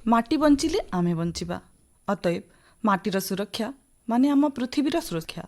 माटी बंचिले आमे बंचिबा। अतएव माटीर सुरक्षा माने आम पृथ्वीर सुरक्षा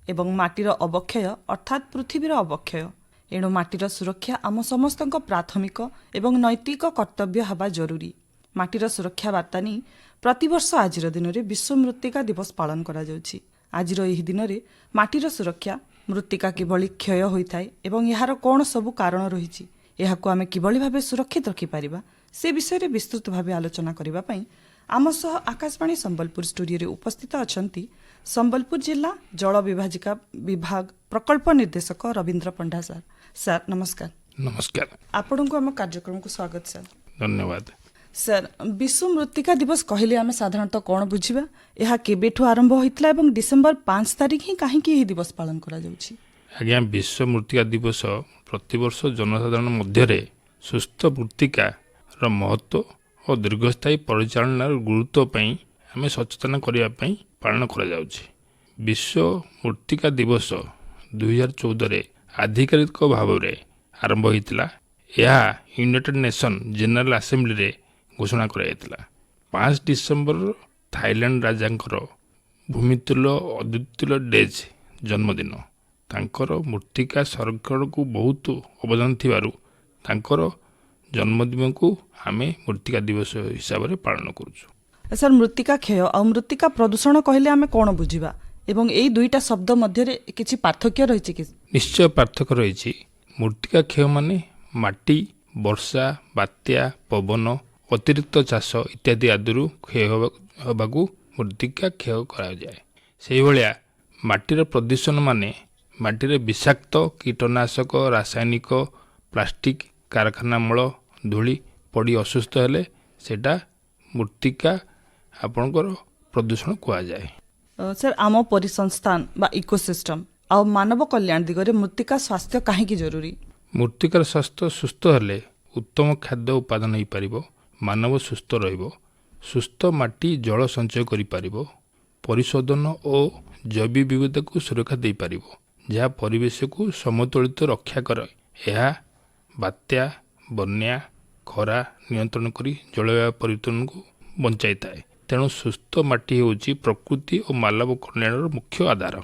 एवं माटीर अवक्षय अर्थात पृथ्वीर अवक्षय। एणु माटीर सुरक्षा आम समस्तक प्राथमिक एवं नैतिक कर्तव्य हवा जरूरी। माटीर सुरक्षा वार्ता नहीं प्रतिवर्ष आजिर दिन में विश्व मृत्तिका दिवस पालन करा जाउछि। आजिर एही दिन में माटीर सुरक्षा मृत्तिका किभଳି क्षय होइथाय एवं यार कौन सबु कारण रहिछि एहाकु आमे किभଳି भाबे सुरक्षित रखि पारिबा से विषय रे विस्तृत भाबे आलोचना करिबा पई आम सह आकाशवाणी संबलपुर स्टूडियो रे उपस्थित अछंती संबलपुर जिला जल विभाजिका विभाग प्रकल्प निर्देशक रवींद्र पंडा सर। सर नमस्कार। नमस्कार। आपण को आम कार्यक्रम को स्वागत सर। धन्यवाद। सर विश्व मृत्तिका दिवस कहले आम साधारणतः कौन बुझिबा एहा केबेठु आरंभ होइतला एवं डिसेंबर 5 तारिख ही काहेकि एही दिवस पालन करा जाउछि? आज्ञा विश्व मृत्तिका दिवस प्रतिवर्ष जनसाधारण मध्य सुस्थ मृत्तिका महत्व और दीर्घस्थायी परिचालनार गुरुत्व पई आमे सचेतन करिया पई पालन करा जाउछि। विश्व मृत्तिका दिवस 2014 रे आधिकारिक भाव में आरंभ होइतला। यह यूनाइटेड नेशन जनरल असेंबली रे घोषणा कराइला। 5 डिसेंबर थाईलैंड राजांकर भूमितुल्य अद्वितीय डेज जन्मदिन। तांकर मृत्तिका संरक्षण को बहुत अवदान थिबारु तांकर जन्मदिन को आमे मृत्तिका दिवस हिसाब से पालन करूछु। सर मृत्तिका क्षय और मृत्तिका प्रदूषण कहले आमे कोन बुझिबा एवं एई दुईटा शब्द मध्य किछि पार्थक्य रहिछि कि? निश्चय पार्थक्य रहिछि। मृत्तिका क्षय माने माटी वर्षा बात्या पवन अतिरिक्त चाष इत्यादि आदि क्षय होबाकू मृत्तिका क्षय करा जाए। सेहि भलिया माटीर प्रदूषण माने माटीर विषाक्त कीटनाशक रासायनिक प्लास्टिक कारखाना मल धूली पड़ी असुस्थ हेले सेटा मृत्तिका आपणकर प्रदूषण कहा जाए। सर आम परिसंस्थान बा इकोसिस्टम आ मानव कल्याण दिगरे मृत्तिका स्वास्थ्य काहेकि जरूरी? मृत्तिकार स्वास्थ्य सुस्थ हेले उत्तम खाद्य उत्पादन हो पारिबो, मानव सुस्थ रहिबो, सुस्थ माटी जल संचय करि पारिबो, परिशोधन और जैव विविधता को सुरक्षा दे पारिबो, जहाँ परिवेश को समतोलित रक्षा करे। यह बात्या बन्या खरा नियंत्रण करी जलवायु परिवर्तन को बंचाई थाए। तेणु सुस्थ माटी होची प्रकृति और मानव कल्याण मुख्य आधार।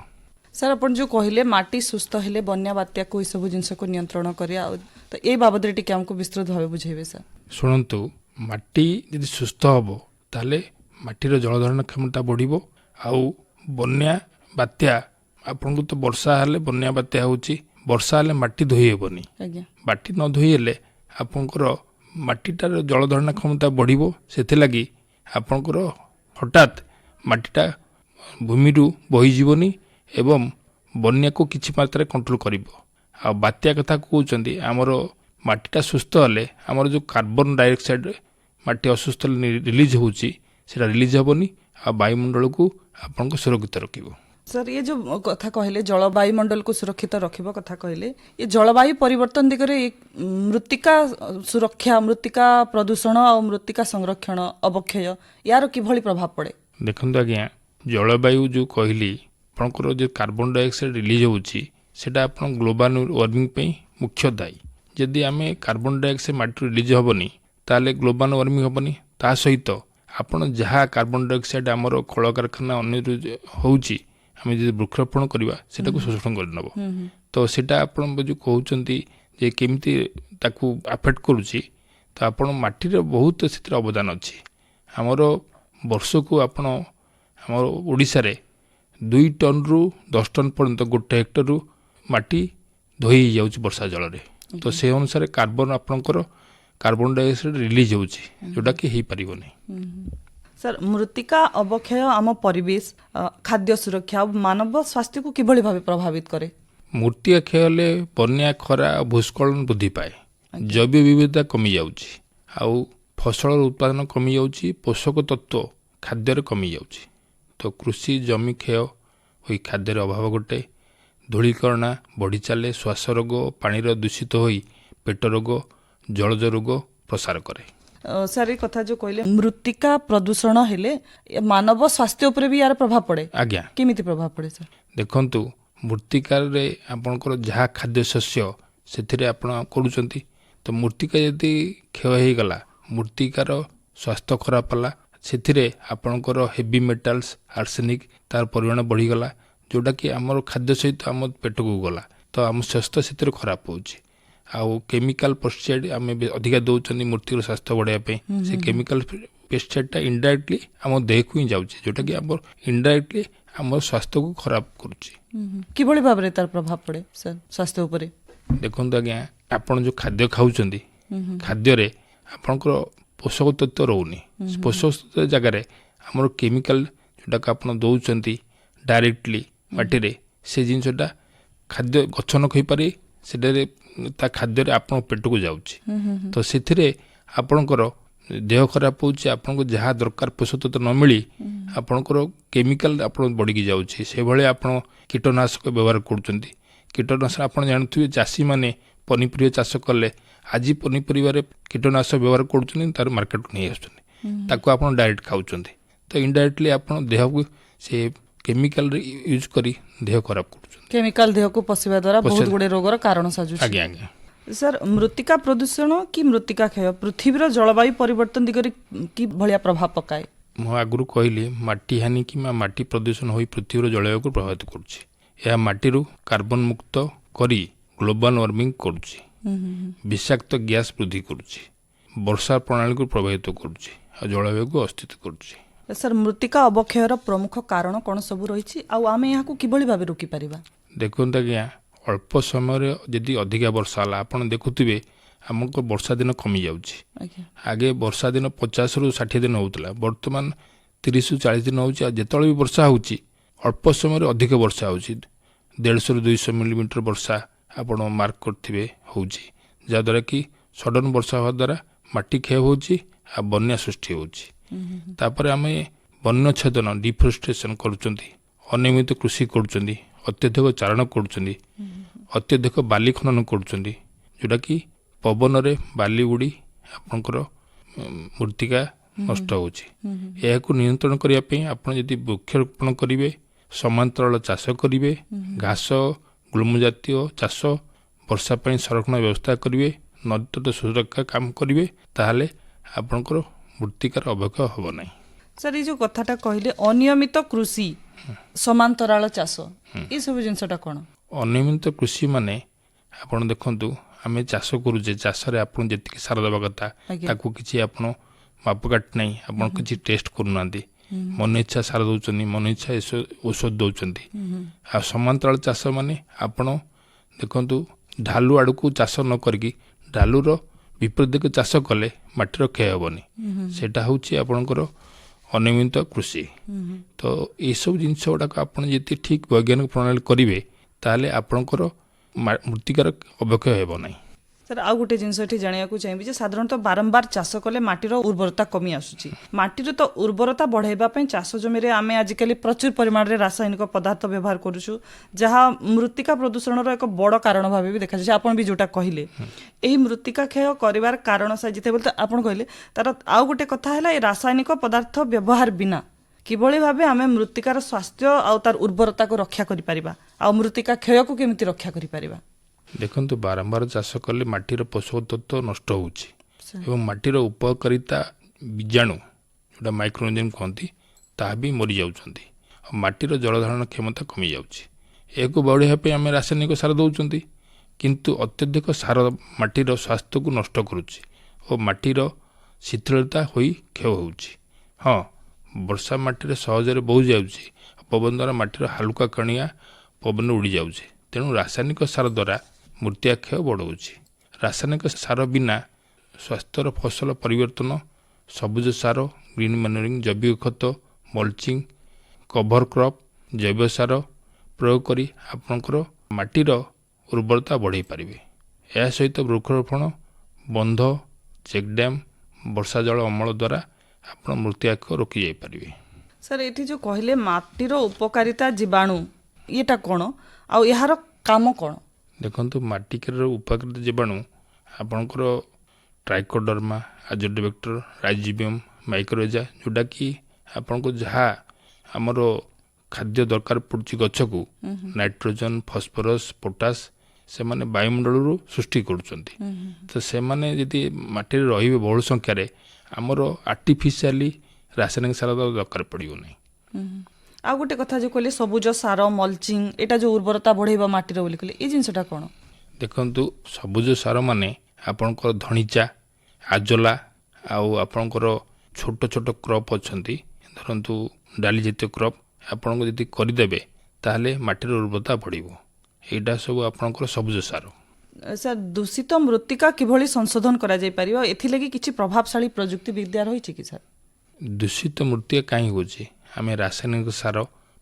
सर अपन जो कहले माटी सुस्थ हेले बन्या बात्या को सब जिनस को नियंत्रण करिया तो ए बाबद रे टिके हमको विस्तृत भाबे बुझेबे सर। सुनंतु माटी यदि सुस्थ हबो ताले माटीर जलधारण क्षमता बढ़िबो। आउ बन्या बात्या आपन को तो वर्षा हेले बन्या बात्या होची वर्षा हेले माटी धोई हेबनी। माटी न धोई हेले आपनकर माटीटार जलधारण क्षमता बढ़िबो। सेथे लागि आपनकर हठात माटीटा भूमि रु बही जीवनी एवं बन्या को किछि मात्रा कंट्रोल करिबो। आ बात्या कथा कहउचंदी हमर माटीटा सुस्थ हेले हमर जो कार्बन डाइऑक्साइड माटी असुस्थ रिलीज होउची सेटा रिलीज हेबनी आ वायुमंडल को आपन को सुरक्षित रखिबो। सर ये जो कथा कहले जलवायु मंडल को सुरक्षित रखिबो कथा कहले ये जलवायु परिवर्तन दिगरे मृत्तिका सुरक्षा मृत्तिका प्रदूषण और मृत्तिका संरक्षण अवक्षय यार किभଳି प्रभाव पड़े? देखंतु आज्ञा जलवायु जो कहली आपनकर जो कार्बन डाइऑक्साइड रिलीज होउची सेटा आपन ग्लोबल वार्मिंग पे मुख्य दायी। जदि आमे कार्बन डाइऑक्साइड माटी रिलीज हेबनी ताले ग्लोबल वार्मिंग हेबनी। ता सहित आपन जहाँ कार्बन डाइऑक्साइड आमर कल कारखाना अन्य होउची आम जो वृक्षरोपण करवा सेटा को शोषण कर नब तो सेटा आपन जो कहउचंती जे केमिति ताकू अफेक्ट करूची तो आपन माटीर बहुत से अवदान अच्छी। आमर वर्ष को आपन आमर ओडिशा रे 2 टन रु 10 टन पर्यंत गोटे हेक्टर रु माटी धोई जाउची वर्षा जल रे। तो से अनुसार कार्बन आपनकर कार्बन डाइऑक्साइड रिलीज होउची जोटा कि हेई परिबो नै। सर मृत्तिका अवक्षय आम परिवेश खाद्य सुरक्षा और मानव स्वास्थ्य को किभଳି भाबे प्रभावित करे? मृत्तिका क्षय हेले बन्या खरा भूस्खलन वृद्धि पाए, जैव विविधता कमी जाउची, आउ फसल उत्पादन कमी जाउची, पोषक तत्व खाद्य कमी जाउची। तो कृषि जमी क्षय होई खाद्यर अभाव घटे, धूलीकरणा बढ़ी चले, श्वास रोग पानी दूषित होई पेट रोग जलज रोग प्रसार करे। सर एक कथा जो कहले मृत्तिका प्रदूषण हेले मानव स्वास्थ्य उपरे भी यार प्रभाव पड़े? आज्ञा केमिति प्रभाव पड़े सर? देखंतु मृत्तिकार रे आपनकर जहाँ खाद्य शस्य से आपण करूचंती तो मृत्तिका यदि क्षय हो गला मृत्तिकार ସ୍ୱାସ୍ଥ୍ୟ ଖରାପ ହେଲା, ସେଥିରେ ଆପଣଙ୍କର ହେଭି ମେଟାଲ୍ସ ଆର୍ସେନିକ୍ ତାର ପରିମାଣ ବଢ଼ିଗଲା, ଯେଉଁଟାକି ଆମର ଖାଦ୍ୟ ସହିତ ଆମ ପେଟକୁ ଗଲା, ତ ଆମ ସ୍ୱାସ୍ଥ୍ୟ ସେଥିରେ ଖରାପ ହେଉଛି। ଆଉ କେମିକାଲ ପେଷ୍ଟିସାଇଡ୍ ଆମେ ଅଧିକା ଦେଉଛନ୍ତି ମୂର୍ତ୍ତିର ସ୍ୱାସ୍ଥ୍ୟ ବଢ଼ାଇବା ପାଇଁ, ସେ କେମିକାଲ ପେଷ୍ଟିସାଇଡ୍ଟା ଇନଡାଇରେକ୍ଟଲି ଆମ ଦେହକୁ ହିଁ ଯାଉଛି, ଯେଉଁଟାକି ଆମର ଇନଡାଇରେକ୍ଟଲି ଆମର ସ୍ୱାସ୍ଥ୍ୟକୁ ଖରାପ କରୁଛି। କିଭଳି ଭାବରେ ତାର ପ୍ରଭାବ ପଡ଼େ ସାର୍ ସ୍ୱାସ୍ଥ୍ୟ ଉପରେ? ଦେଖନ୍ତୁ ଆଜ୍ଞା, ଆପଣ ଯେଉଁ ଖାଦ୍ୟ ଖାଉଛନ୍ତି, ଖାଦ୍ୟରେ ଆପଣଙ୍କର ପୋଷକ ତତ୍ତ୍ୱ ରହୁନି। ପୋଷକ ତତ୍ତ୍ୱ ଜାଗାରେ ଆମର କେମିକାଲ ଯେଉଁଟାକୁ ଆପଣ ଦେଉଛନ୍ତି ଡାଇରେକ୍ଟଲି ମାଟିରେ, ସେ ଜିନିଷଟା ଖାଦ୍ୟ ଗଛ ନ ଖାଇପାରି ସେଠାରେ ତା ଖାଦ୍ୟରେ ଆପଣଙ୍କ ପେଟକୁ ଯାଉଛି, ତ ସେଥିରେ ଆପଣଙ୍କର ଦେହ ଖରାପ ହେଉଛି। ଆପଣଙ୍କୁ ଯାହା ଦରକାର ପୋଷକ ତତ୍ତ୍ୱ ନ ମିଳି ଆପଣଙ୍କର କେମିକାଲ ଆପଣ ବଢ଼ିକି ଯାଉଛି। ସେଭଳି ଆପଣ କୀଟନାଶକ ବ୍ୟବହାର କରୁଛନ୍ତି। କୀଟନାଶକ ଆପଣ ଜାଣୁଥିବେ, ଚାଷୀମାନେ ପନିପରିବା ଚାଷ କଲେ ଆଜି ପନିପରିବାରେ କୀଟନାଶକ ବ୍ୟବହାର କରୁଛନ୍ତି, ତାର ମାର୍କେଟକୁ ନେଇ ଆସୁଛନ୍ତି, ତାକୁ ଆପଣ ଡାଇରେକ୍ଟ ଖାଉଛନ୍ତି, ତ ଇନଡାଇରେକ୍ଟଲି ଆପଣ ଦେହକୁ ସେ କେମିକାଲରେ ୟୁଜ୍ କରି ଦେହ ଖରାପ କରୁଛନ୍ତି। କେମିକାଲ ଦେହକୁ ପଶିବା ଦ୍ୱାରା ବହୁତ ଗୁଡ଼ିଏ ରୋଗର କାରଣ ସାଜୁଛି। ଆଜ୍ଞା ଆଜ୍ଞା। ସାର୍, ମୃତ୍ତିକା ପ୍ରଦୂଷଣ କି ମୃତ୍ତିକା କ୍ଷୟ ପୃଥିବୀର ଜଳବାୟୁ ପରିବର୍ତ୍ତନ ଦିଗରେ କି ଭଳିଆ ପ୍ରଭାବ ପକାଏ? ମୁଁ ଆଗରୁ କହିଲି, ମାଟି ହାନି କିମ୍ବା ମାଟି ପ୍ରଦୂଷଣ ହୋଇ ପୃଥିବୀର ଜଳବାୟୁକୁ ପ୍ରଭାବିତ କରୁଛି। ଏହା ମାଟିରୁ କାର୍ବନ ମୁକ୍ତ କରି ଗ୍ଲୋବାଲ ୱାର୍ମିଂ କରୁଛି, ବିଷାକ୍ତ ଗ୍ୟାସ ବୃଦ୍ଧି କରୁଛି, ବର୍ଷା ପ୍ରଣାଳୀକୁ ପ୍ରଭାବିତ କରୁଛି, ଆଉ ଜଳବାୟୁକୁ ଅସ୍ଥିର କରୁଛି। ସାର୍, ମୃତ୍ତିକା ଅବକ୍ଷୟର ପ୍ରମୁଖ କାରଣ କ'ଣ ସବୁ ରହିଛି, ଆଉ ଆମେ ଏହାକୁ କିଭଳି ଭାବେ ରୋକିପାରିବା? ଦେଖନ୍ତୁ ଆଜ୍ଞା, ଅଳ୍ପ ସମୟରେ ଯଦି ଅଧିକା ବର୍ଷା ହେଲା, ଆପଣ ଦେଖୁଥିବେ ଆମକୁ ବର୍ଷା ଦିନ କମିଯାଉଛି। ଆଗେ ବର୍ଷା ଦିନ 50ରୁ 60 ଦିନ ହେଉଥିଲା, ବର୍ତ୍ତମାନ 30ରୁ 40 ଦିନ ହେଉଛି। ଆଉ ଯେତେବେଳେ ବି ବର୍ଷା ହେଉଛି, ଅଳ୍ପ ସମୟରେ ଅଧିକ ବର୍ଷା ହେଉଛି। 150ରୁ 200 ମିଲିମିଟର ବର୍ଷା ଆପଣ ମାର୍କ କରିଥିବେ ହେଉଛି, ଯାହାଦ୍ୱାରା କି ସଡନ୍ ବର୍ଷା ହେବା ଦ୍ୱାରା ମାଟି କ୍ଷୟ ହେଉଛି ଆଉ ବନ୍ୟା ସୃଷ୍ଟି ହେଉଛି। ତାପରେ ଆମେ ବନ୍ୟଛେଦନ ଡିଫରେଷ୍ଟେସନ କରୁଛନ୍ତି, ଅନିୟମିତ କୃଷି କରୁଛନ୍ତି, ଅତ୍ୟଧିକ ଚାରଣ କରୁଛନ୍ତି, ଅତ୍ୟଧିକ ବାଲି ଖନନ କରୁଛନ୍ତି, ଯେଉଁଟାକି ପବନରେ ବାଲି ଉଡ଼ି ଆପଣଙ୍କର ମୃତ୍ତିକା ନଷ୍ଟ ହେଉଛି। ଏହାକୁ ନିୟନ୍ତ୍ରଣ କରିବା ପାଇଁ ଆପଣ ଯଦି ବୃକ୍ଷରୋପଣ କରିବେ, ସମାନ୍ତରାଳ ଚାଷ କରିବେ, ଘାସ ଗୁଳ୍ମ ଜାତୀୟ ଚାଷ, ବର୍ଷା ପାଇଁ ସଂରକ୍ଷଣ ବ୍ୟବସ୍ଥା କରିବେ, ନଦୀତଟ ସୁରକ୍ଷା କାମ କରିବେ, ତାହେଲେ ଆପଣଙ୍କର ମୃତ୍ତିକାର ଅବକ୍ଷୟ ହେବ ନାହିଁ। ସାର୍, ଏଇ ଯେଉଁ କଥାଟା କହିଲେ ଅନିୟମିତ କୃଷି, ସମାନ୍ତରାଳ ଚାଷ, ଏସବୁ ଜିନିଷଟା କ'ଣ? ଅନିୟମିତ କୃଷି ମାନେ ଆପଣ ଦେଖନ୍ତୁ, ଆମେ ଚାଷ କରୁଛେ, ଚାଷରେ ଆପଣ ଯେତିକି ସାର ଦେବା କଥା ତାକୁ କିଛି ଆପଣ ମାପକାଠି ନାହିଁ, ଆପଣ କିଛି ଟେଷ୍ଟ କରୁନାହାନ୍ତି, ମନ ଇଚ୍ଛା ସାର ଦେଉଛନ୍ତି, ମନ ଇଚ୍ଛା ଔଷଧ ଦେଉଛନ୍ତି। ଆଉ ସମାନ୍ତରାଳ ଚାଷ ମାନେ ଆପଣ ଦେଖନ୍ତୁ, ଢାଲୁ ଆଡ଼କୁ ଚାଷ ନ କରିକି ଢାଲୁର ବିପରୀତ ଦିଗରେ ଚାଷ କଲେ ମାଟିର କ୍ଷୟ ହେବନି। ସେଇଟା ହେଉଛି ଆପଣଙ୍କର ଅନିୟମିତ କୃଷି। ତ ଏସବୁ ଜିନିଷ ଗୁଡ଼ାକ ଆପଣ ଯଦି ଠିକ୍ ବୈଜ୍ଞାନିକ ପ୍ରଣାଳୀ କରିବେ, ତାହେଲେ ଆପଣଙ୍କର ମୃତ୍ତିକାର ଅବକ୍ଷୟ ହେବ ନାହିଁ। ସାର୍, ଆଉ ଗୋଟେ ଜିନିଷ ଏଠି ଜାଣିବାକୁ ଚାହିଁବି ଯେ ସାଧାରଣତଃ ବାରମ୍ବାର ଚାଷ କଲେ ମାଟିର ଉର୍ବରତା କମି ଆସୁଛି। ମାଟିର ତ ଉର୍ବରତା ବଢ଼ାଇବା ପାଇଁ ଚାଷ ଜମିରେ ଆମେ ଆଜିକାଲି ପ୍ରଚୁର ପରିମାଣରେ ରାସାୟନିକ ପଦାର୍ଥ ବ୍ୟବହାର କରୁଛୁ, ଯାହା ମୃତ୍ତିକା ପ୍ରଦୂଷଣର ଏକ ବଡ଼ କାରଣ ଭାବେ ବି ଦେଖାଯାଉଛି। ଆପଣ ବି ଯେଉଁଟା କହିଲେ, ଏହି ମୃତ୍ତିକା କ୍ଷୟ କରିବାର କାରଣ ସାଜିଥାଏ ବୋଲି ଆପଣ କହିଲେ, ତାର ଆଉ ଗୋଟେ କଥା ହେଲା ଏ ରାସାୟନିକ ପଦାର୍ଥ ବ୍ୟବହାର ବିନା କିଭଳି ଭାବେ ଆମେ ମୃତ୍ତିକାର ସ୍ୱାସ୍ଥ୍ୟ ଆଉ ତାର ଉର୍ବରତାକୁ ରକ୍ଷା କରିପାରିବା, ଆଉ ମୃତ୍ତିକା କ୍ଷୟକୁ କେମିତି ରକ୍ଷା କରିପାରିବା? ଦେଖନ୍ତୁ, ବାରମ୍ବାର ଚାଷ କଲେ ମାଟିର ପୋଷକ ତତ୍ତ୍ୱ ନଷ୍ଟ ହେଉଛି ଏବଂ ମାଟିର ଉପକାରିତା ବୀଜାଣୁ, ଯେଉଁଟା ମାଇକ୍ରୋନିଜମ୍ କୁହନ୍ତି, ତାହା ବି ମରିଯାଉଛନ୍ତି, ଆଉ ମାଟିର ଜଳଧାରଣ କ୍ଷମତା କମିଯାଉଛି। ଏହାକୁ ବଢ଼ାଇବା ପାଇଁ ଆମେ ରାସାୟନିକ ସାର ଦେଉଛନ୍ତି, କିନ୍ତୁ ଅତ୍ୟଧିକ ସାର ମାଟିର ସ୍ୱାସ୍ଥ୍ୟକୁ ନଷ୍ଟ କରୁଛି ଓ ମାଟିର ଶିଥିଳତା ହୋଇ କ୍ଷୟ ହେଉଛି। ହଁ, ବର୍ଷା ମାଟିରେ ସହଜରେ ବୋହି ଯାଉଛି, ପବନ ଦ୍ୱାରା ମାଟିର ହାଲୁକା କଣିଆ ପବନରେ ଉଡ଼ିଯାଉଛି। ତେଣୁ ରାସାୟନିକ ସାର ଦ୍ୱାରା ମୃତ୍ତିକା କ୍ଷୟ ବଢ଼ଉଛି। ରାସାୟନିକ ସାର ବିନା ସ୍ୱାସ୍ଥ୍ୟର ଫସଲ ପରିବର୍ତ୍ତନ, ସବୁଜ ସାର, ଗ୍ରୀନ୍ ମ୍ୟାନୁରିଂ, ଜୈବିକ ଖତ, ମଲ୍ଚିଂ, କଭର କ୍ରପ୍, ଜୈବ ସାର ପ୍ରୟୋଗ କରି ଆପଣଙ୍କର ମାଟିର ଉର୍ବରତା ବଢ଼ାଇ ପାରିବେ। ଏହା ସହିତ ବୃକ୍ଷରୋପଣ, ବନ୍ଧ, ଚେକ୍ ଡ୍ୟାମ୍, ବର୍ଷା ଜଳ ଅମଳ ଦ୍ୱାରା ଆପଣ ମୃତ୍ତିକା କ୍ଷୟ ରୋକି ଯାଇପାରିବେ। ସାର୍, ଏଠି ଯେଉଁ କହିଲେ ମାଟିର ଉପକାରିତା ଜୀବାଣୁ, ଇଏଟା କ'ଣ ଆଉ ଏହାର କାମ କ'ଣ? ଦେଖନ୍ତୁ, ମାଟିର ଉପକାରିତା ଜୀବାଣୁ ଆପଣଙ୍କର ଟ୍ରାଇକୋଡର୍ମା, ଆଜୋଡିବେକ୍ଟର, ରାଇଜିବିୟମ୍, ମାଇକ୍ରୋଜା, ଯେଉଁଟାକି ଆପଣଙ୍କୁ ଯାହା ଆମର ଖାଦ୍ୟ ଦରକାର ପଡ଼ୁଛି ଗଛକୁ, ନାଇଟ୍ରୋଜେନ୍, ଫସ୍ଫରସ୍, ପୋଟାସ୍, ସେମାନେ ବାୟୁମଣ୍ଡଳରୁ ସୃଷ୍ଟି କରୁଛନ୍ତି। ତ ସେମାନେ ଯଦି ମାଟିରେ ରହିବେ ବହୁଳ ସଂଖ୍ୟାରେ, ଆମର ଆର୍ଟିଫିସିଆଲି ରାସାୟନିକ ସାର ଦରକାର ପଡ଼ିବ ନାହିଁ। ଆଉ ଗୋଟେ କଥା ଯୋଉ କହିଲେ ସବୁଜ ସାର ମଲ୍ଚିଂ ଏଇଟା ଯୋଉ ଉର୍ବରତା ବଢେଇବ ମାଟିର ବୋଲି କହିଲେ ଏଇ ଜିନିଷଟା କ'ଣ? ଦେଖନ୍ତୁ ସବୁଜ ସାର ମାନେ ଆପଣଙ୍କର ଧଣିଚା, ଆଜୋଲା ଆଉ ଆପଣଙ୍କର ଛୋଟ ଛୋଟ କ୍ରପ୍ ଅଛନ୍ତି, ଧରନ୍ତୁ ଡାଲି ଜାତୀୟ କ୍ରପ୍ ଆପଣଙ୍କୁ ଯଦି କରିଦେବେ ତାହେଲେ ମାଟିର ଉର୍ବରତା ବଢ଼ିବ। ଏଇଟା ସବୁ ଆପଣଙ୍କର ସବୁଜ ସାର। ସାର୍ ଦୂଷିତ ମୃତ୍ତିକା କିଭଳି ସଂଶୋଧନ କରାଯାଇପାରିବ ଏଥିଲାଗି କିଛି ପ୍ରଭାବଶାଳୀ ପ୍ରଯୁକ୍ତି ବିଦ୍ୟା ରହିଛି କି ସାର୍? ଦୂଷିତ ମୃତ୍ତିକା କାହିଁ ହେଉଛି? ଆମେ ରାସାୟନିକ ସାର,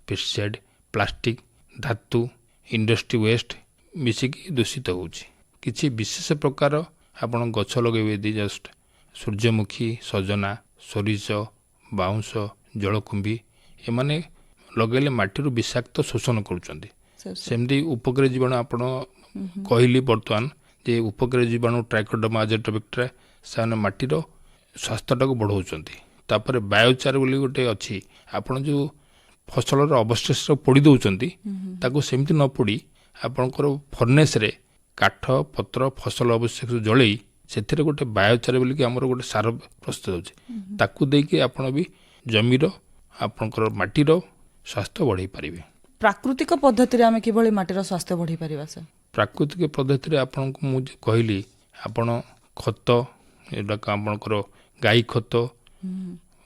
ପେଷ୍ଟିସାଇଡ୍, ପ୍ଲାଷ୍ଟିକ, ଧାତୁ, ଇଣ୍ଡଷ୍ଟ୍ରି ୱେଷ୍ଟ ମିଶିକି ଦୂଷିତ ହେଉଛି। କିଛି ବିଶେଷ ପ୍ରକାର ଆପଣ ଗଛ ଲଗାଇବେ ଯଦି ଜଷ୍ଟ ସୂର୍ଯ୍ୟମୁଖୀ, ସଜନା, ସୋରିଷ, ବାଉଁଶ, ଜଳକୁମ୍ଭୀ ଏମାନେ ଲଗାଇଲେ ମାଟିରୁ ବିଷାକ୍ତ ଶୋଷଣ କରୁଛନ୍ତି। ସେମିତି ଉପକାରୀ ଜୀବାଣୁ ଆପଣ କହିଲି ବର୍ତ୍ତମାନ ଯେ ଉପକାରୀ ଜୀବାଣୁ ଟ୍ରାଇକୋଡର୍ମା ଆଜୋଟୋବାକ୍ଟେରିଆ ସେମାନେ ମାଟିର ସ୍ୱାସ୍ଥ୍ୟଟାକୁ ବଢ଼ାଉଛନ୍ତି। ତାପରେ ବାୟୋଚାର ବୋଲି ଗୋଟେ ଅଛି, ଆପଣ ଯେଉଁ ଫସଲର ଅବଶେଷ ପୋଡ଼ି ଦେଉଛନ୍ତି ତାକୁ ସେମିତି ନ ପୋଡ଼ି ଆପଣଙ୍କର ଫର୍ନେସ୍ରେ କାଠ ପତ୍ର ଫସଲ ଅବଶେଷ ଜଳେଇ ସେଥିରେ ଗୋଟେ ବାୟୋଚାର ବୋଲିକି ଆମର ଗୋଟେ ସାର ପ୍ରସ୍ତୁତ ହେଉଛି, ତାକୁ ଦେଇକି ଆପଣ ବି ଜମିର ଆପଣଙ୍କର ମାଟିର ସ୍ୱାସ୍ଥ୍ୟ ବଢ଼େଇ ପାରିବେ। ପ୍ରାକୃତିକ ପଦ୍ଧତିରେ ଆମେ କିଭଳି ମାଟିର ସ୍ୱାସ୍ଥ୍ୟ ବଢ଼େଇ ପାରିବା ସାର୍? ପ୍ରାକୃତିକ ପଦ୍ଧତିରେ ଆପଣଙ୍କୁ ମୁଁ ଯେ କହିଲି ଆପଣ ଖତ ଏଗୁଡ଼ାକ ଆପଣଙ୍କର ଗାଈ ଖତ,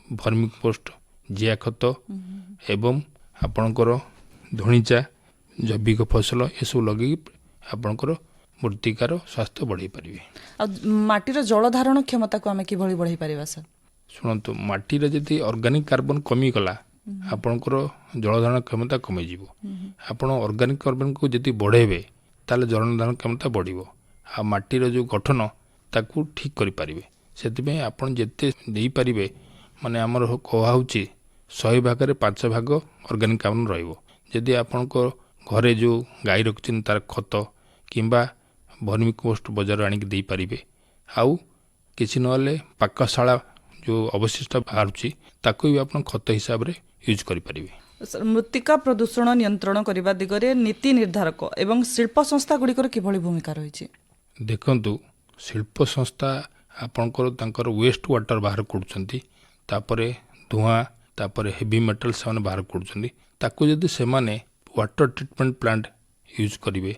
ଭର୍ମିକମ୍ପୋଷ୍ଟ, ଜିଆ ଖତ ଏବଂ ଆପଣଙ୍କର ଧଣିଚା, ଜୈବିକ ଫସଲ ଏସବୁ ଲଗେଇକି ଆପଣଙ୍କର ମୃତ୍ତିକାର ସ୍ୱାସ୍ଥ୍ୟ ବଢ଼େଇ ପାରିବେ। ଆଉ ମାଟିର ଜଳ ଧାରଣ କ୍ଷମତାକୁ ଆମେ କିଭଳି ବଢ଼େଇ ପାରିବା ସାର୍? ଶୁଣନ୍ତୁ, ମାଟିରେ ଯଦି ଅର୍ଗାନିକ୍ କାର୍ବନ କମିଗଲା ଆପଣଙ୍କର ଜଳଧାରଣ କ୍ଷମତା କମିଯିବ। ଆପଣ ଅର୍ଗାନିକ୍ କାର୍ବନକୁ ଯଦି ବଢ଼େଇବେ ତାହେଲେ ଜଳଧାରଣ କ୍ଷମତା ବଢ଼ିବ ଆଉ ମାଟିର ଯେଉଁ ଗଠନ ତାକୁ ଠିକ୍ କରିପାରିବେ। ସେଥିପାଇଁ ଆପଣ ଯେତେ ଦେଇପାରିବେ, ମାନେ ଆମର କୁହାହେଉଛି 100 ଭାଗରେ 5 ଭାଗ ଅର୍ଗାନିକ୍ କାର୍ବନ ରହିବ। ଯଦି ଆପଣଙ୍କ ଘରେ ଯେଉଁ ଗାଈ ରଖିଛନ୍ତି ତାର ଖତ କିମ୍ବା ଭର୍ମିକମ୍ପୋଷ୍ଟ ବଜାରରୁ ଆଣିକି ଦେଇପାରିବେ, ଆଉ କିଛି ନହେଲେ ପାକଶାଳା ଯେଉଁ ଅବଶିଷ୍ଟ ବାହାରୁଛି ତାକୁ ବି ଆପଣ ଖତ ହିସାବରେ ୟୁଜ୍ କରିପାରିବେ। ମୃତ୍ତିକା ପ୍ରଦୂଷଣ ନିୟନ୍ତ୍ରଣ କରିବା ଦିଗରେ ନୀତି ନିର୍ଦ୍ଧାରକ ଏବଂ ଶିଳ୍ପ ସଂସ୍ଥା ଗୁଡ଼ିକର କିଭଳି ଭୂମିକା ରହିଛି? ଦେଖନ୍ତୁ, ଶିଳ୍ପ ସଂସ୍ଥା ଆପଣଙ୍କର ତାଙ୍କର ୱେଷ୍ଟ ୱାଟର ବାହାର କରୁଛନ୍ତି, ତାପରେ ଧୂଆଁ, ତାପରେ ହେଭି ମେଟାଲ ସେମାନେ ବାହାର କରୁଛନ୍ତି। ତାକୁ ଯଦି ସେମାନେ ୱାଟର ଟ୍ରିଟମେଣ୍ଟ ପ୍ଲାଣ୍ଟ ୟୁଜ୍ କରିବେ,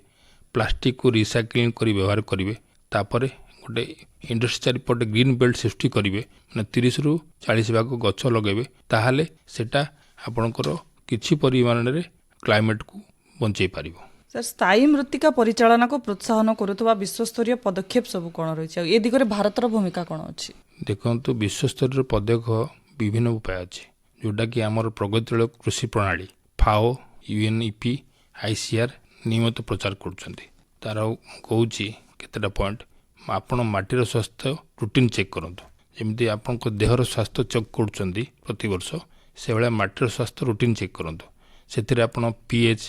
ପ୍ଲାଷ୍ଟିକକୁ ରିସାଇକ୍ଲିଂ କରି ବ୍ୟବହାର କରିବେ, ତାପରେ ଗୋଟେ ଇଣ୍ଡଷ୍ଟ୍ରି ଚାରିପଟେ ଗ୍ରୀନ୍ ବେଲ୍ଟ ସୃଷ୍ଟି କରିବେ, ମାନେ 30ରୁ 40 ଭାଗ ଗଛ ଲଗାଇବେ, ତାହେଲେ ସେଟା ଆପଣଙ୍କର କିଛି ପରିମାଣରେ କ୍ଲାଇମେଟକୁ ବଞ୍ଚେଇ ପାରିବ। ସାର୍ ସ୍ଥାୟୀ ମୃତ୍ତିକା ପରିଚାଳନାକୁ ପ୍ରୋତ୍ସାହନ କରୁଥିବା ବିଶ୍ୱସ୍ତରୀୟ ପଦକ୍ଷେପ ସବୁ କ'ଣ ରହିଛି ଆଉ ଏ ଦିଗରେ ଭାରତର ଭୂମିକା କ'ଣ ଅଛି? ଦେଖନ୍ତୁ, ବିଶ୍ୱସ୍ତରୀୟ ପଦକ୍ଷେପ ବିଭିନ୍ନ ଉପାୟ ଅଛି, ଯେଉଁଟାକି ଆମର ପ୍ରଗତିଶୀଳ କୃଷି ପ୍ରଣାଳୀ FAO, UNEP, ICR ନିୟମିତ ପ୍ରଚାର କରୁଛନ୍ତି। ତାର କହୁଛି କେତେଟା ପଏଣ୍ଟ। ଆପଣ ମାଟିର ସ୍ୱାସ୍ଥ୍ୟ ରୁଟିନ୍ ଚେକ୍ କରନ୍ତୁ। ଯେମିତି ଆପଣଙ୍କ ଦେହର ସ୍ୱାସ୍ଥ୍ୟ ଚେକ୍ କରୁଛନ୍ତି ପ୍ରତିବର୍ଷ, ସେଭଳିଆ ମାଟିର ସ୍ୱାସ୍ଥ୍ୟ ରୁଟିନ୍ ଚେକ୍ କରନ୍ତୁ। ସେଥିରେ ଆପଣ PH,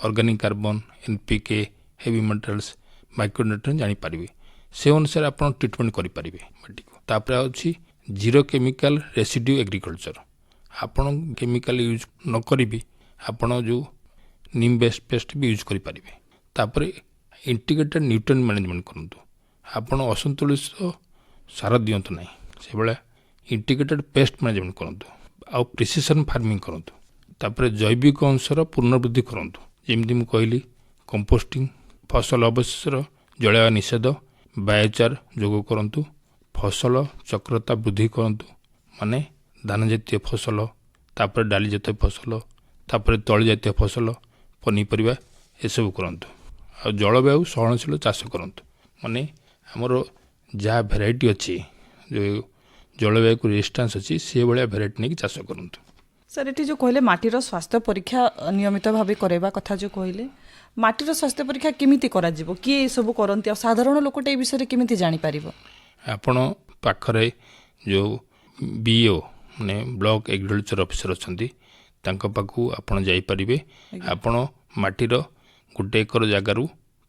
organic carbon, NPK, heavy metals, micronutrient ଜାଣିପାରିବେ। ସେ ଅନୁସାରେ ଆପଣ ଟ୍ରିଟମେଣ୍ଟ କରିପାରିବେ ମାଟିକୁ। ତାପରେ ଅଛି ଜିରୋ କେମିକାଲ ରେସିଡ୍ୟୁ ଏଗ୍ରିକଲଚର। ଆପଣ କେମିକାଲ ୟୁଜ୍ ନ କରିବି ଆପଣ ଯେଉଁ ନିମ୍ ବେସ୍ଡ ପେଷ୍ଟ ବି ୟୁଜ୍ କରିପାରିବେ। ତାପରେ ଇଣ୍ଟିଗ୍ରେଟେଡ୍ ନ୍ୟୁଟ୍ରିଏଣ୍ଟ ମ୍ୟାନେଜମେଣ୍ଟ କରନ୍ତୁ। ଆପଣ ଅସନ୍ତୁଳିତ ସାର ଦିଅନ୍ତୁ ନାହିଁ, ସେଭଳିଆ ଇଣ୍ଟିଗ୍ରେଟେଡ୍ ପେଷ୍ଟ ମ୍ୟାନେଜମେଣ୍ଟ କରନ୍ତୁ ଆଉ ପ୍ରିସିସନ୍ ଫାର୍ମିଂ କରନ୍ତୁ। ତାପରେ ଜୈବିକ ଅଂଶର ପୁନଃବୃଦ୍ଧି କରନ୍ତୁ। ଯେମିତି ମୁଁ କହିଲି, କମ୍ପୋଷ୍ଟିଂ, ଫସଲ ଅବଶେଷର ଜଳାଇବା ନିଷେଧ, ବାୟୋଚାର ଯୋଗ କରନ୍ତୁ, ଫସଲ ଚକ୍ରତା ବୃଦ୍ଧି କରନ୍ତୁ, ମାନେ ଧାନ ଜାତୀୟ ଫସଲ, ତାପରେ ଡାଲି ଜାତୀୟ ଫସଲ, ତାପରେ ତୈଳ ଜାତୀୟ ଫସଲ, ପନିପରିବା ଏସବୁ କରନ୍ତୁ। ଆଉ ଜଳବାୟୁ ସହନଶୀଳ ଚାଷ କରନ୍ତୁ, ମାନେ ଆମର ଯାହା ଭେରାଇଟି ଅଛି, ଯେଉଁ ଜଳବାୟୁକୁ ରେଜିଷ୍ଟାନ୍ସ ଅଛି, ସେଭଳିଆ ଭେରାଇଟି ନେଇକି ଚାଷ କରନ୍ତୁ। ସାର୍ ଏଠି ଯେଉଁ କହିଲେ ମାଟିର ସ୍ୱାସ୍ଥ୍ୟ ପରୀକ୍ଷା ନିୟମିତ ଭାବେ କରାଇବା କଥା ଯେଉଁ କହିଲେ, ମାଟିର ସ୍ୱାସ୍ଥ୍ୟ ପରୀକ୍ଷା କେମିତି କରାଯିବ, କିଏ ଏସବୁ କରନ୍ତି ଆଉ ସାଧାରଣ ଲୋକଟା ଏ ବିଷୟରେ କେମିତି ଜାଣିପାରିବ? ଆପଣ ପାଖରେ ଯେଉଁ BO ମାନେ ବ୍ଲକ ଏଗ୍ରିକଲଚର ଅଫିସର ଅଛନ୍ତି, ତାଙ୍କ ପାଖକୁ ଆପଣ ଯାଇପାରିବେ। ଆପଣ ମାଟିର 1 ଏକର ଜାଗାରୁ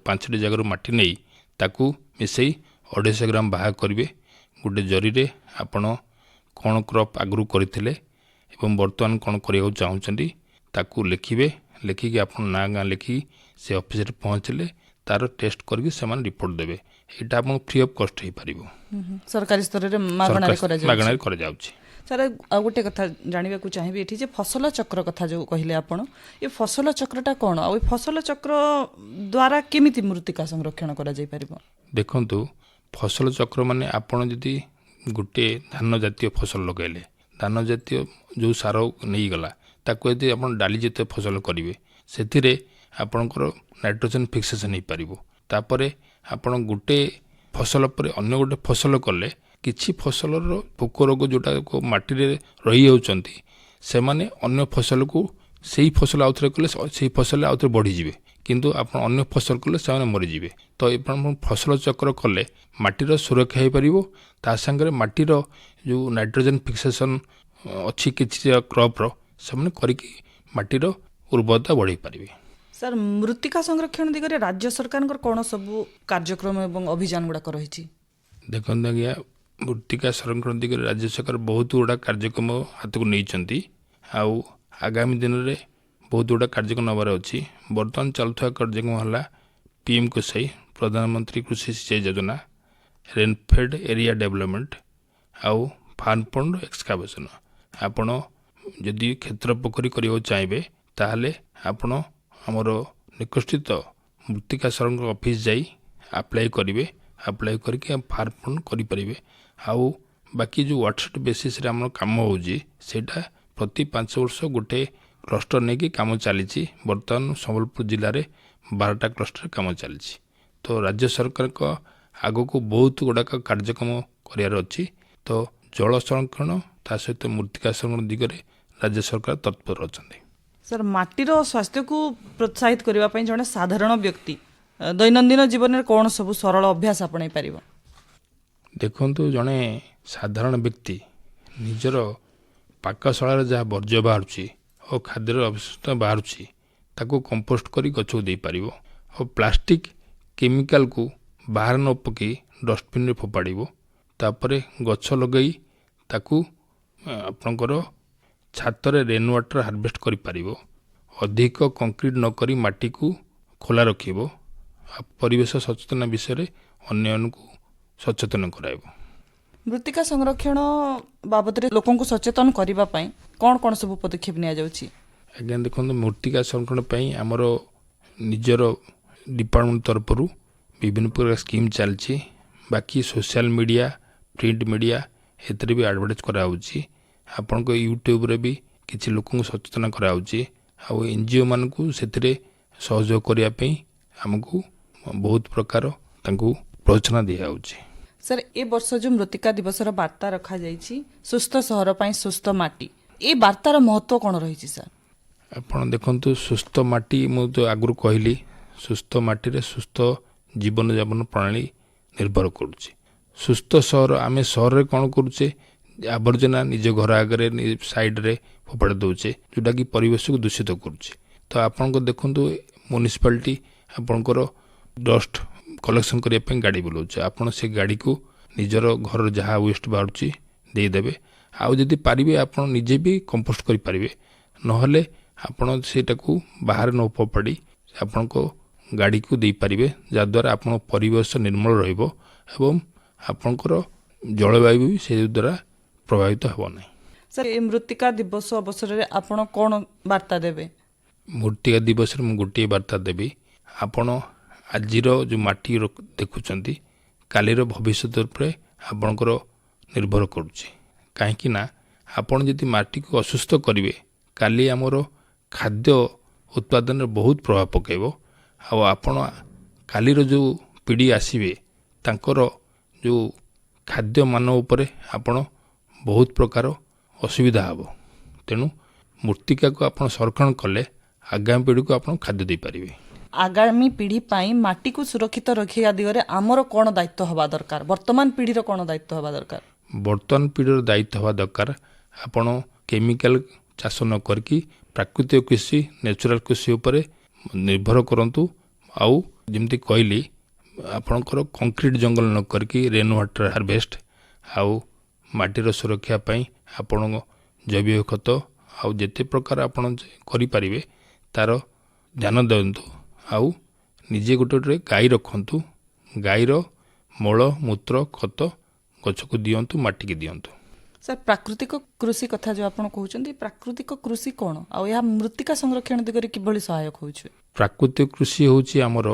5ଟି ଜାଗାରୁ ମାଟି ନେଇ ତାକୁ ମିଶାଇ 250 ଗ୍ରାମ ବାହାର କରିବେ। ଗୋଟେ ଜରିରେ ଆପଣ କ'ଣ କ୍ରପ୍ ଆଗରୁ କରିଥିଲେ ଏବଂ ବର୍ତ୍ତମାନ କ'ଣ କରିବାକୁ ଚାହୁଁଛନ୍ତି ତାକୁ ଲେଖିବେ। ଲେଖିକି ଆପଣ ନାଁ ଗାଁ ଲେଖିକି ସେ ଅଫିସରେ ପହଞ୍ଚିଲେ ତାର ଟେଷ୍ଟ କରିକି ସେମାନେ ରିପୋର୍ଟ ଦେବେ ଏଇଟା ଆପଣଙ୍କୁ ଫ୍ରି ଅଫ୍ କଷ୍ଟ ହେଇପାରିବ। ସରକାରୀ ସ୍ତରରେ ମାଗଣାରେ କରାଯାଉଛି। ମାଗଣାରେ କରାଯାଉଛି। ସାର୍ ଆଉ ଗୋଟେ କଥା ଜାଣିବାକୁ ଚାହିଁବି ଏଠି ଯେ ଫସଲ ଚକ୍ର କଥା ଯେଉଁ କହିଲେ ଆପଣ, ଏ ଫସଲ ଚକ୍ରଟା କ'ଣ, ଆଉ ଏ ଫସଲ ଚକ୍ର ଦ୍ୱାରା କେମିତି ମୃତ୍ତିକା ସଂରକ୍ଷଣ କରାଯାଇପାରିବ? ଦେଖନ୍ତୁ, ଫସଲ ଚକ୍ର ମାନେ ଆପଣ ଯଦି ଗୋଟେ ଧାନ ଜାତୀୟ ଫସଲ ଲଗାଇଲେ, ଧାନ ଜାତୀୟ ଯେଉଁ ସାର ନେଇଗଲା ତାକୁ ଯଦି ଆପଣ ଡାଲି ଜାତୀୟ ଫସଲ କରିବେ, ସେଥିରେ ଆପଣଙ୍କର ନାଇଟ୍ରୋଜେନ୍ ଫିକ୍ସେସନ୍ ହେଇପାରିବ। ତାପରେ ଆପଣ ଗୋଟେ ଫସଲ ପରେ ଅନ୍ୟ ଗୋଟେ ଫସଲ କଲେ କିଛି ଫସଲର ପୋକ ରୋଗ ଯେଉଁଟା ମାଟିରେ ରହିଯାଉଛନ୍ତି ସେମାନେ ଅନ୍ୟ ଫସଲକୁ ସେଇ ଫସଲ ଆଉଥରେ କଲେ ସେଇ ଫସଲରେ ଆଉଥରେ ବଢ଼ିଯିବେ, କିନ୍ତୁ ଆପଣ ଅନ୍ୟ ଫସଲ କଲେ ସେମାନେ ମରିଯିବେ। ତ ଆପଣ ଫସଲ ଚକ୍ର କଲେ ମାଟିର ସୁରକ୍ଷା ହେଇପାରିବ, ତା ସାଙ୍ଗରେ ମାଟିର ଯେଉଁ ନାଇଟ୍ରୋଜେନ୍ ଫିକ୍ସେସନ୍ ଅଛି କିଛି କ୍ରପ୍ର ସେମାନେ କରିକି ମାଟିର ଉର୍ବରତା ବଢ଼େଇ ପାରିବେ। ସାର୍ ମୃତ୍ତିକା ସଂରକ୍ଷଣ ଦିଗରେ ରାଜ୍ୟ ସରକାରଙ୍କର କ'ଣ ସବୁ କାର୍ଯ୍ୟକ୍ରମ ଏବଂ ଅଭିଯାନ ଗୁଡ଼ାକ ରହିଛି? ଦେଖନ୍ତୁ ଆଜ୍ଞା, ମୃତ୍ତିକା ସଂରକ୍ଷଣ ଦିଗରେ ରାଜ୍ୟ ସରକାର ବହୁତ ଗୁଡ଼ା କାର୍ଯ୍ୟକ୍ରମ ହାତକୁ ନେଇଛନ୍ତି, ଆଉ ଆଗାମୀ ଦିନରେ ବହୁତ ଗୁଡ଼ା କାର୍ଯ୍ୟକ୍ରମ ନେବାର ଅଛି। ବର୍ତ୍ତମାନ ଚାଲୁଥିବା କାର୍ଯ୍ୟକ୍ରମ ହେଲା PM କୁସାଇ, ପ୍ରଧାନମନ୍ତ୍ରୀ କୃଷି ସିଞ୍ଚାଇ ଯୋଜନା, ରେନ୍ଫେଡ୍ ଏରିଆ ଡେଭଲପମେଣ୍ଟ, ଆଉ ଫାର୍ମ ପଣ୍ଡ ଏକ୍ସକାଭେସନ୍। ଆପଣ ଯଦି କ୍ଷେତ୍ର ପୋଖରୀ କରିବାକୁ ଚାହିଁବେ ତାହେଲେ ଆପଣ ଆମର ନିକଟସ୍ଥିତ ମୃତ୍ତିକା ସଂରକ୍ଷଣ ଅଫିସ୍ ଯାଇ ଆପ୍ଲାଏ କରିବେ। ଆପ୍ଲାଏ କରିକି ଫାର୍ମ ପଣ୍ଡ କରିପାରିବେ। ଆଉ ବାକି ଯେଉଁ ୱାଟସେଟ୍ ବେସିସ୍ରେ ଆମର କାମ ହେଉଛି ସେଇଟା ପ୍ରତି 5 ବର୍ଷ ଗୋଟେ କ୍ଲଷ୍ଟର ନେଇକି କାମ ଚାଲିଛି। ବର୍ତ୍ତମାନ ସମ୍ବଲପୁର ଜିଲ୍ଲାରେ 12ଟା କ୍ଲଷ୍ଟରରେ କାମ ଚାଲିଛି। ତ ରାଜ୍ୟ ସରକାରଙ୍କ ଆଗକୁ ବହୁତ ଗୁଡ଼ାକ କାର୍ଯ୍ୟକ୍ରମ କରିବାର ଅଛି। ତ ଜଳ ସଂରକ୍ଷଣ ତା ସହିତ ମୃତ୍ତିକା ସଂରକ୍ଷଣ ଦିଗରେ ରାଜ୍ୟ ସରକାର ତତ୍ପର ଅଛନ୍ତି। ସାର୍ ମାଟିର ସ୍ୱାସ୍ଥ୍ୟକୁ ପ୍ରୋତ୍ସାହିତ କରିବା ପାଇଁ ଜଣେ ସାଧାରଣ ବ୍ୟକ୍ତି ଦୈନନ୍ଦିନ ଜୀବନରେ କ'ଣ ସବୁ ସରଳ ଅଭ୍ୟାସ ଆପଣେଇ ପାରିବ? ଦେଖନ୍ତୁ, ଜଣେ ସାଧାରଣ ବ୍ୟକ୍ତି ନିଜର ପାକଶାଳାରେ ଯାହା ବର୍ଜ୍ୟ ବାହାରୁଛି ଓ ଖାଦ୍ୟର ଅବଶିଷ୍ଟ ବାହାରୁଛି ତାକୁ କମ୍ପୋଷ୍ଟ କରି ଗଛକୁ ଦେଇପାରିବ। ଆଉ ପ୍ଲାଷ୍ଟିକ୍ କେମିକାଲକୁ ବାହାରେ ନ ପକାଇ ଡଷ୍ଟବିନ୍ରେ ଫୋପାଡ଼ିବ। ତାପରେ ଗଛ ଲଗାଇ ତାକୁ ଆପଣଙ୍କର ଛାତରେ ରେନ୍ ୱାଟର ହାରଭେଷ୍ଟ କରିପାରିବ। ଅଧିକ କଂକ୍ରିଟ୍ ନ କରି ମାଟିକୁ ଖୋଲା ରଖିବ। ପରିବେଶ ସଚେତନ ବିଷୟରେ ଅନ୍ୟମାନଙ୍କୁ ସଚେତନ କରାଇବ। ମୃତ୍ତିକା ସଂରକ୍ଷଣ ବାବଦରେ ଲୋକଙ୍କୁ ସଚେତନ କରିବା ପାଇଁ କ'ଣ କ'ଣ ସବୁ ପଦକ୍ଷେପ ନିଆଯାଉଛି? ଆଜ୍ଞା ଦେଖନ୍ତୁ, ମୃତ୍ତିକା ସଂରକ୍ଷଣ ପାଇଁ ଆମର ନିଜର ଡିପାର୍ଟମେଣ୍ଟ ତରଫରୁ ବିଭିନ୍ନ ପ୍ରକାର ସ୍କିମ୍ ଚାଲିଛି। ବାକି ସୋସିଆଲ ମିଡ଼ିଆ, ପ୍ରିଣ୍ଟ ମିଡ଼ିଆ ଏଥିରେ ବି ଆଡ଼ଭର୍ଟାଇଜ୍ କରାହେଉଛି। ଆପଣଙ୍କ ୟୁଟ୍ୟୁବରେ ବି କିଛି ଲୋକଙ୍କୁ ସଚେତନ କରାହେଉଛି। ଆଉ NGO ମାନଙ୍କୁ ସେଥିରେ ସହଯୋଗ କରିବା ପାଇଁ ଆମକୁ ବହୁତ ପ୍ରକାର ତାଙ୍କୁ ପ୍ରୋତ୍ସାହନ ଦିଆଯାଉଛି। ସାର୍ ଏ ବର୍ଷ ଯେଉଁ ମୃତ୍ତିକା ଦିବସର ବାର୍ତ୍ତା ରଖାଯାଇଛି ସୁସ୍ଥ ସହର ପାଇଁ ସୁସ୍ଥ ମାଟି, ଏ ବାର୍ତ୍ତାର ମହତ୍ତ୍ୱ କ'ଣ ରହିଛି ସାର୍? ଆପଣ ଦେଖନ୍ତୁ, ସୁସ୍ଥ ମାଟି ମୁଁ ତ ଆଗରୁ କହିଲି, ସୁସ୍ଥ ମାଟିରେ ସୁସ୍ଥ ଜୀବନଯାପନ ପ୍ରଣାଳୀ ନିର୍ଭର କରୁଛି। ସୁସ୍ଥ ସହର, ଆମେ ସହରରେ କ'ଣ କରୁଛେ, ଆବର୍ଜନା ନିଜ ଘର ଆଗରେ ସାଇଡ଼ରେ ଫୋପାଡ଼ି ଦେଉଛେ, ଯେଉଁଟାକି ପରିବେଶକୁ ଦୂଷିତ କରୁଛି। ତ ଆପଣଙ୍କ ଦେଖନ୍ତୁ, ମ୍ୟୁନିସିପାଲିଟି ଆପଣଙ୍କର ଡଷ୍ଟ କଲେକ୍ସନ୍ କରିବା ପାଇଁ ଗାଡ଼ି ବୁଲାଉଛି। ଆପଣ ସେ ଗାଡ଼ିକୁ ନିଜର ଘରର ଯାହା ୱେଷ୍ଟ ବାହାରୁଛି ଦେଇଦେବେ। ଆଉ ଯଦି ପାରିବେ ଆପଣ ନିଜେ ବି କମ୍ପୋଷ୍ଟ କରିପାରିବେ। ନହେଲେ ଆପଣ ସେଇଟାକୁ ବାହାରେ ନ ଫୋପାଡ଼ି ଆପଣଙ୍କ ଗାଡ଼ିକୁ ଦେଇପାରିବେ, ଯାହାଦ୍ୱାରା ଆପଣଙ୍କ ପରିବେଶ ନିର୍ମଳ ରହିବ ଏବଂ ଆପଣଙ୍କର ଜଳବାୟୁ ବି ସେ ଦ୍ୱାରା ପ୍ରଭାବିତ ହେବ ନାହିଁ। ସାର୍ ଏ ମୃତ୍ତିକା ଦିବସ ଅବସରରେ ଆପଣ କ'ଣ ବାର୍ତ୍ତା ଦେବେ? ମୃତ୍ତିକା ଦିବସରେ ମୁଁ ଗୋଟିଏ ବାର୍ତ୍ତା ଦେବି, ଆପଣ ଆଜିର ଯେଉଁ ମାଟି ଦେଖୁଛନ୍ତି କାଲିର ଭବିଷ୍ୟତ ଉପରେ ଆପଣଙ୍କର ନିର୍ଭର କରୁଛି। କାହିଁକି ନା ଆପଣ ଯଦି ମାଟିକୁ ଅସୁସ୍ଥ କରିବେ କାଲି ଆମର ଖାଦ୍ୟ ଉତ୍ପାଦନରେ ବହୁତ ପ୍ରଭାବ ପକାଇବ। ଆଉ ଆପଣ କାଲିର ଯେଉଁ ପିଢ଼ି ଆସିବେ ତାଙ୍କର ଯେଉଁ ଖାଦ୍ୟମାନ ଉପରେ ଆପଣ ବହୁତ ପ୍ରକାର ଅସୁବିଧା ହେବ। ତେଣୁ ମୃତ୍ତିକାକୁ ଆପଣ ସଂରକ୍ଷଣ କଲେ ଆଗାମୀ ପିଢ଼ିକୁ ଆପଣ ଖାଦ୍ୟ ଦେଇପାରିବେ। ଆଗାମୀ ପିଢ଼ି ପାଇଁ ମାଟିକୁ ସୁରକ୍ଷିତ ରଖିବା ଦିଗରେ ଆମର କ'ଣ ଦାୟିତ୍ୱ ହେବା ଦରକାର? ବର୍ତ୍ତମାନ ପିଢ଼ିର କ'ଣ ଦାୟିତ୍ୱ ହେବା ଦରକାର? ବର୍ତ୍ତମାନ ପିଢ଼ିର ଦାୟିତ୍ୱ ହେବା ଦରକାର, ଆପଣ କେମିକାଲ ଚାଷ ନ କରିକି ପ୍ରାକୃତିକ କୃଷି, ନ୍ୟାଚୁରାଲ କୃଷି ଉପରେ ନିର୍ଭର କରନ୍ତୁ। ଆଉ ଯେମିତି କହିଲି, ଆପଣଙ୍କର କଂକ୍ରିଟ୍ ଜଙ୍ଗଲ ନ କରିକି ରେନ୍ ୱାଟର ହାରଭେଷ୍ଟ ଆଉ ମାଟିର ସୁରକ୍ଷା ପାଇଁ ଆପଣ ଜୈବିକ ଖତ ଆଉ ଯେତେ ପ୍ରକାର ଆପଣ କରିପାରିବେ ତା'ର ଧ୍ୟାନ ଦିଅନ୍ତୁ। ଆଉ ନିଜେ ଗୋଟେ ଗାଈ ରଖନ୍ତୁ। ଗାଈର ମଳ ମୂତ୍ର ଖତ ଗଛକୁ ଦିଅନ୍ତୁ, ମାଟିକି ଦିଅନ୍ତୁ। ସାର୍ ପ୍ରାକୃତିକ କୃଷି କଥା ଯେଉଁ ଆପଣ କହୁଛନ୍ତି, ପ୍ରାକୃତିକ କୃଷି କ'ଣ ଆଉ ଏହା ମୃତ୍ତିକା ସଂରକ୍ଷଣ ଦିଗରେ କିଭଳି ସହାୟକ ହେଉଛି? ପ୍ରାକୃତିକ କୃଷି ହେଉଛି ଆମର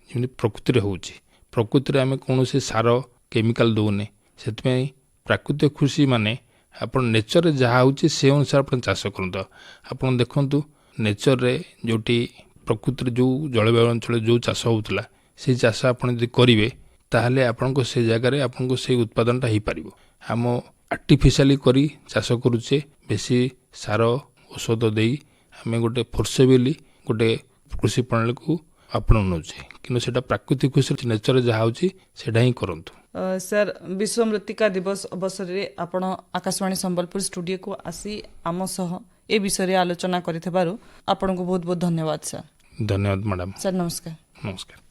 ଯେମିତି ପ୍ରକୃତିରେ ହେଉଛି। ପ୍ରକୃତିରେ ଆମେ କୌଣସି ସାର କେମିକାଲ ଦେଉନେ। ସେଥିପାଇଁ ପ୍ରାକୃତିକ କୃଷି ମାନେ ଆପଣ ନେଚରରେ ଯାହା ହେଉଛି ସେ ଅନୁସାରେ ଆପଣ ଚାଷ କରନ୍ତୁ। ଆପଣ ଦେଖନ୍ତୁ ନେଚରରେ ଯେଉଁଠି ପ୍ରକୃତିରେ ଯେଉଁ ଜଳବାୟୁ ଅଞ୍ଚଳରେ ଯେଉଁ ଚାଷ ହେଉଥିଲା ସେଇ ଚାଷ ଆପଣ ଯଦି କରିବେ ତାହେଲେ ଆପଣଙ୍କ ସେ ଜାଗାରେ ଆପଣଙ୍କ ସେଇ ଉତ୍ପାଦନଟା ହେଇପାରିବ। ଆମ ଆର୍ଟିଫିସିଆଲି କରି ଚାଷ କରୁଛେ, ବେଶୀ ସାର ଔଷଧ ଦେଇ ଆମେ ଗୋଟେ ଫୋର୍ସେବଲି ଗୋଟେ କୃଷି ପ୍ରଣାଳୀକୁ ଆପଣାଉ ନେଉଛେ, କିନ୍ତୁ ସେଇଟା ପ୍ରାକୃତିକ କୃଷି ନେଚରରେ ଯାହା ହେଉଛି ସେଇଟା ହିଁ କରନ୍ତୁ। ସାର୍ ବିଶ୍ୱ ମୃତ୍ତିକା ଦିବସ ଅବସରରେ ଆପଣ ଆକାଶବାଣୀ ସମ୍ବଲପୁର ଷ୍ଟୁଡିଓକୁ ଆସି ଆମ ସହ ଏ ବିଷୟରେ ଆଲୋଚନା କରିଥିବାରୁ ଆପଣଙ୍କୁ ବହୁତ ବହୁତ ଧନ୍ୟବାଦ ସାର୍। ଧନ୍ୟବାଦ ମ୍ୟାଡ଼ାମ। ସାର୍ ନମସ୍କାର। ନମସ୍କାର।